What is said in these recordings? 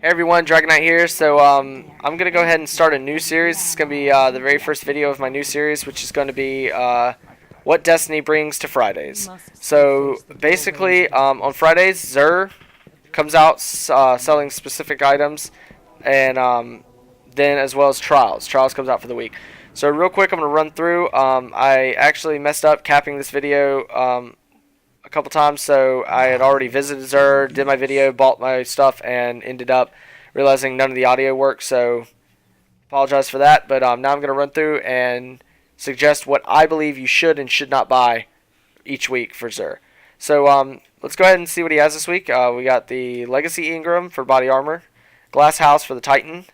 Hey everyone, Dragon Knight here. So I'm gonna go ahead and start a new series. It's gonna be the very first video of my new series, which is going to be what Destiny brings to Fridays. So basically, on Fridays, Xur comes out selling specific items, and then as well as Trials. Trials comes out for the week. So real quick, I'm gonna run through. I actually messed up capping this video a couple times, so I had already visited Xur, did my video, bought my stuff, and ended up realizing none of the audio worked, so apologize for that. But now I'm going to run through and suggest what I believe you should and should not buy each week for Xur. So let's go ahead and see what he has this week. We got the Legacy Ingram for body armor, Glass House for the Titan,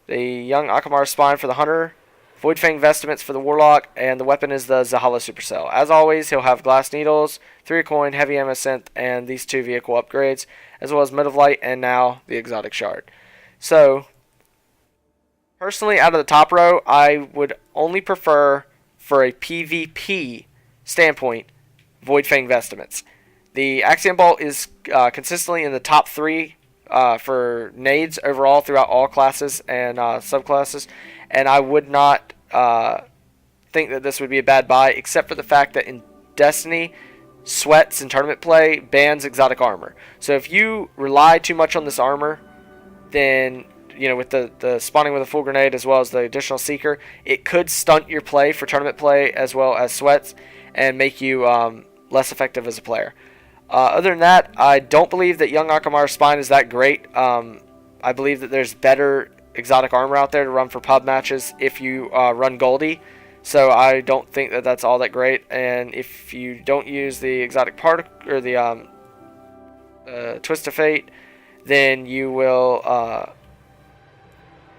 the Young Akamar Spine for the Hunter, Void Fang Vestments for the Warlock, and the weapon is the Zahala Supercell. As always, he'll have Glass Needles, 3 coin, Heavy Ammo Synth, and these 2 vehicle upgrades, as well as Mid of Light, and now the Exotic Shard. So, personally, out of the top row, I would only prefer, for a PvP standpoint, Void Fang Vestments. The Axiom Bolt is consistently in the top 3 for nades overall throughout all classes and subclasses, and I would not think that this would be a bad buy, except for the fact that in Destiny, sweats in tournament play bans exotic armor. So if you rely too much on this armor, then with the spawning with a full grenade as well as the additional seeker, it could stunt your play for tournament play as well as sweats and make you less effective as a player. Other than that, I don't believe that Young Akamar Spine is that great. I believe that there's better exotic armor out there to run for pub matches if you run Goldie. So I don't think that that's all that great. And if you don't use the exotic particle or the Twist of Fate, then you will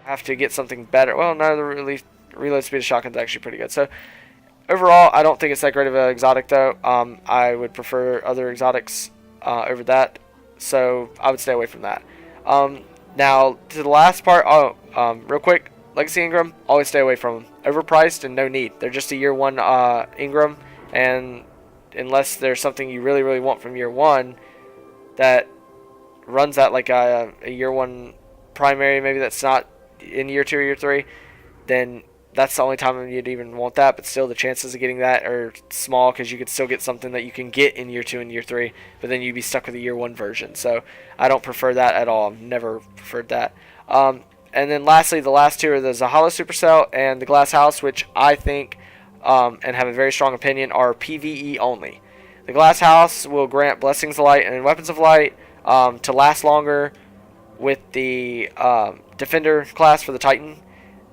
have to get something better. Well, no, the reload speed of shotgun is actually pretty good. So overall, I don't think it's that great of an exotic, though. I would prefer other exotics over that, so I would stay away from that. Now, to the last part, real quick, Legacy Ingram, always stay away from them. Overpriced and no need. They're just a year 1 Ingram, and unless there's something you really, really want from year 1 that runs at like a year 1 primary, maybe that's not in year 2 or year 3, then that's the only time you'd even want that. But still, the chances of getting that are small, because you could still get something that you can get in year 2 and year 3, but then you'd be stuck with a year 1 version. So I don't prefer that at all. I've never preferred that. And then lastly, the last 2 are the Zahala Supercell and the Glass House, which I think and have a very strong opinion are PvE only. The Glass House will grant Blessings of Light and Weapons of Light to last longer with the Defender class for the Titan.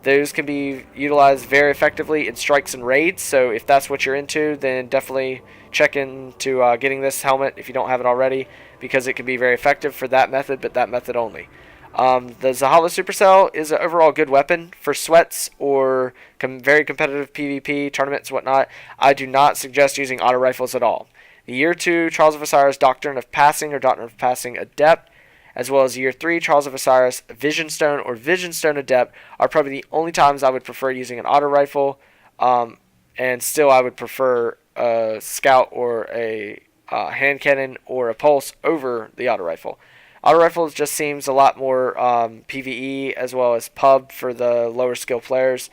Those can be utilized very effectively in strikes and raids, so if that's what you're into, then definitely check into getting this helmet if you don't have it already, because it can be very effective for that method, but that method only. The Zahala Supercell is an overall good weapon for sweats or very competitive PvP tournaments, whatnot. I do not suggest using auto rifles at all. The Year 2 Trials of Osiris Doctrine of Passing or Doctrine of Passing Adept, as well as Year 3 Trials of Osiris Vision Stone or Vision Stone Adept are probably the only times I would prefer using an auto rifle, and still I would prefer a scout or a hand cannon or a pulse over the auto rifle. Auto rifles just seems a lot more PvE as well as pub for the lower skill players.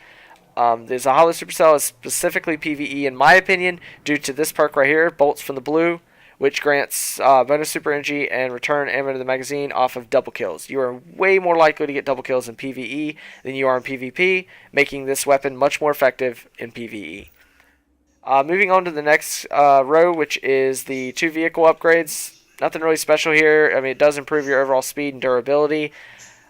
The Zahala Supercell is specifically PvE in my opinion due to this perk right here, Bolts from the Blue, which grants bonus super energy and return ammo to the magazine off of double kills. You are way more likely to get double kills in PvE than you are in PvP, making this weapon much more effective in PvE. Moving on to the next row, which is the 2 vehicle upgrades. Nothing really special here. I mean, it does improve your overall speed and durability,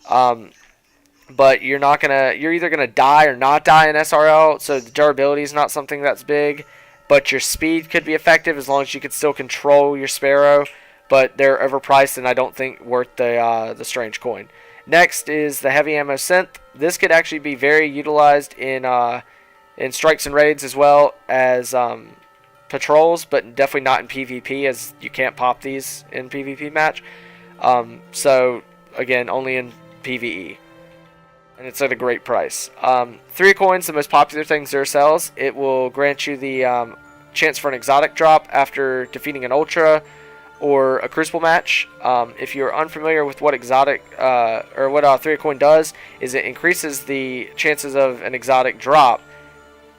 but you're either gonna die or not die in SRL. So the durability is not something that's big. But your speed could be effective as long as you could still control your Sparrow. But they're overpriced and I don't think worth the strange coin. Next is the Heavy Ammo Synth. This could actually be very utilized in strikes and raids as well as patrols, but definitely not in PvP, as you can't pop these in PvP match. So again, only in PvE. And it's at a great price. 3 coins, the most popular thing Xur sells. It will grant you the chance for an exotic drop after defeating an ultra, or a Crucible match. If you're unfamiliar with what exotic or what 3-a-coin does, is it increases the chances of an exotic drop,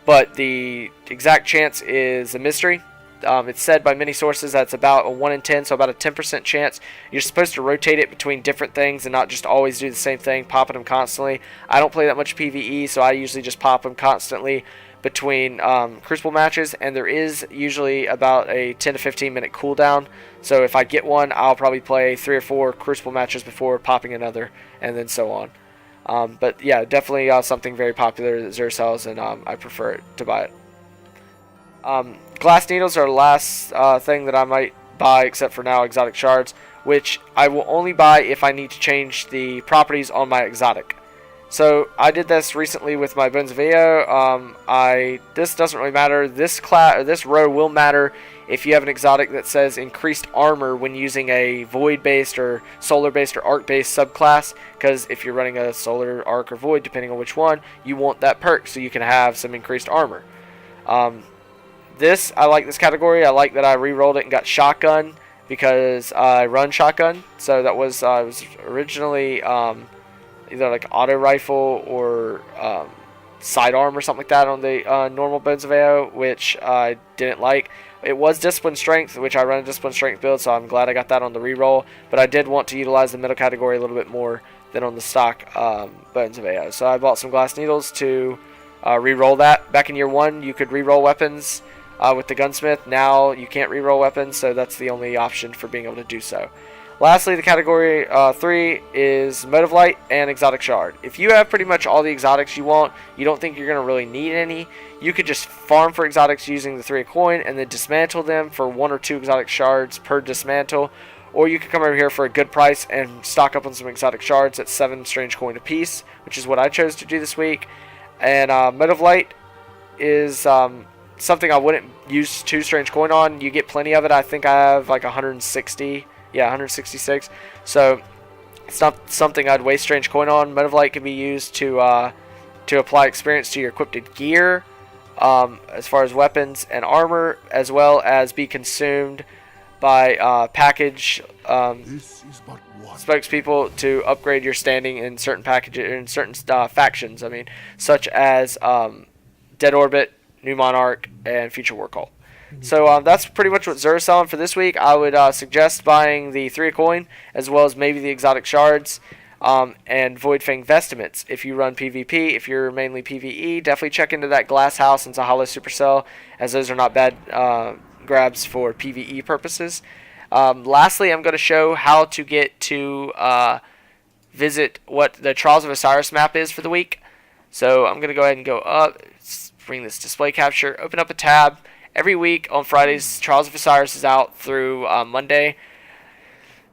but the exact chance is a mystery. It's said by many sources that it's about a 1 in 10, so about a 10% chance. You're supposed to rotate it between different things and not just always do the same thing, popping them constantly. I don't play that much PvE, so I usually just pop them constantly between Crucible matches, and there is usually about a 10 to 15 minute cooldown. So if I get one, I'll probably play 3 or 4 Crucible matches before popping another, and then so on. But yeah, definitely something very popular that Xur sells, and I prefer it to buy it. Glass needles are the last thing that I might buy, except for now exotic shards, which I will only buy if I need to change the properties on my exotic. So I did this recently with my Bones of Eo. This doesn't really matter. This row will matter if you have an exotic that says increased armor when using a void-based or solar-based or arc-based subclass, because if you're running a solar, arc, or void, depending on which one, you want that perk so you can have some increased armor. I like this category. I like that I re-rolled it and got shotgun because I run shotgun. So that was it was originally either like auto rifle or sidearm or something like that on the normal Bones of Eo, which I didn't like. It was discipline strength, which I run a discipline strength build, so I'm glad I got that on the re-roll. But I did want to utilize the middle category a little bit more than on the stock Bones of Eo. So I bought some glass needles to re-roll that. Back in year 1, you could re-roll weapons with the gunsmith. Now you can't re-roll weapons, so that's the only option for being able to do so. Lastly, the category 3 is Motive Light and Exotic Shard. If you have pretty much all the exotics you want, you don't think you're going to really need any, you could just farm for exotics using the 3-a-coin and then dismantle them for 1 or 2 exotic shards per dismantle. Or you could come over here for a good price and stock up on some exotic shards at 7 strange coin apiece, which is what I chose to do this week. And Motive Light is something I wouldn't use 2 strange coin on. You get plenty of it. I think I have like 160. Yeah, 166. So it's not something I'd waste strange coin on. Motive Light can be used to apply experience to your equipped gear, as far as weapons and armor, as well as be consumed by package spokespeople to upgrade your standing in certain packages, in certain factions. I mean, such as Dead Orbit, New Monarch, and Future War Cult. So that's pretty much what Xur is selling for this week. I would suggest buying the 3-a-coin, as well as maybe the exotic shards, and Void Fang Vestments. If you run PvP, if you're mainly PvE, definitely check into that Glass House and Zahala Supercell, as those are not bad grabs for PvE purposes. Lastly, I'm going to show how to get to visit what the Trials of Osiris map is for the week. So I'm going to go ahead and go up, bring this display capture, open up a tab. Every week on Fridays, Trials of Osiris is out through Monday.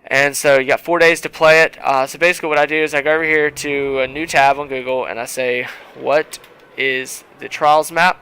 And so you got 4 days to play it. So basically what I do is I go over here to a new tab on Google and I say, what is the Trials map?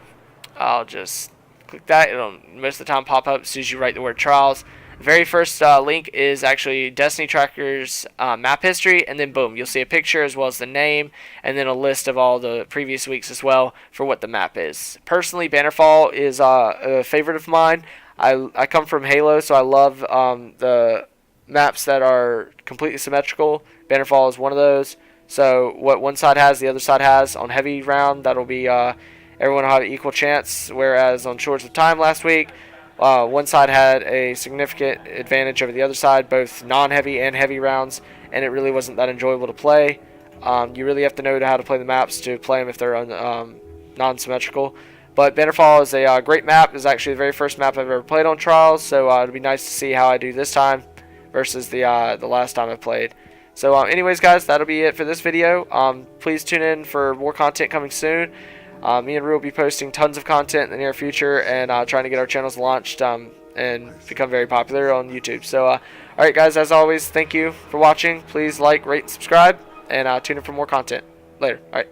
I'll just click that. It'll most of the time pop up as soon as you write the word Trials. The very first link is actually Destiny Tracker's map history, and then boom, you'll see a picture as well as the name, and then a list of all the previous weeks as well for what the map is. Personally, Bannerfall is a favorite of mine. I come from Halo, so I love the maps that are completely symmetrical. Bannerfall is one of those. So what one side has, the other side has. On heavy round, that'll be everyone will have an equal chance, whereas on Shores of Time last week, one side had a significant advantage over the other side, both non-heavy and heavy rounds, and it really wasn't that enjoyable to play. You really have to know how to play the maps to play them if they're non-symmetrical. But Bannerfall is a great map. It's actually the very first map I've ever played on Trials, so it'll be nice to see how I do this time versus the last time I played. So anyways, guys, that'll be it for this video. Please tune in for more content coming soon. Me and Rue will be posting tons of content in the near future and trying to get our channels launched and become very popular on YouTube. So, alright guys, as always, thank you for watching. Please like, rate, and subscribe, and tune in for more content. Later. Alright.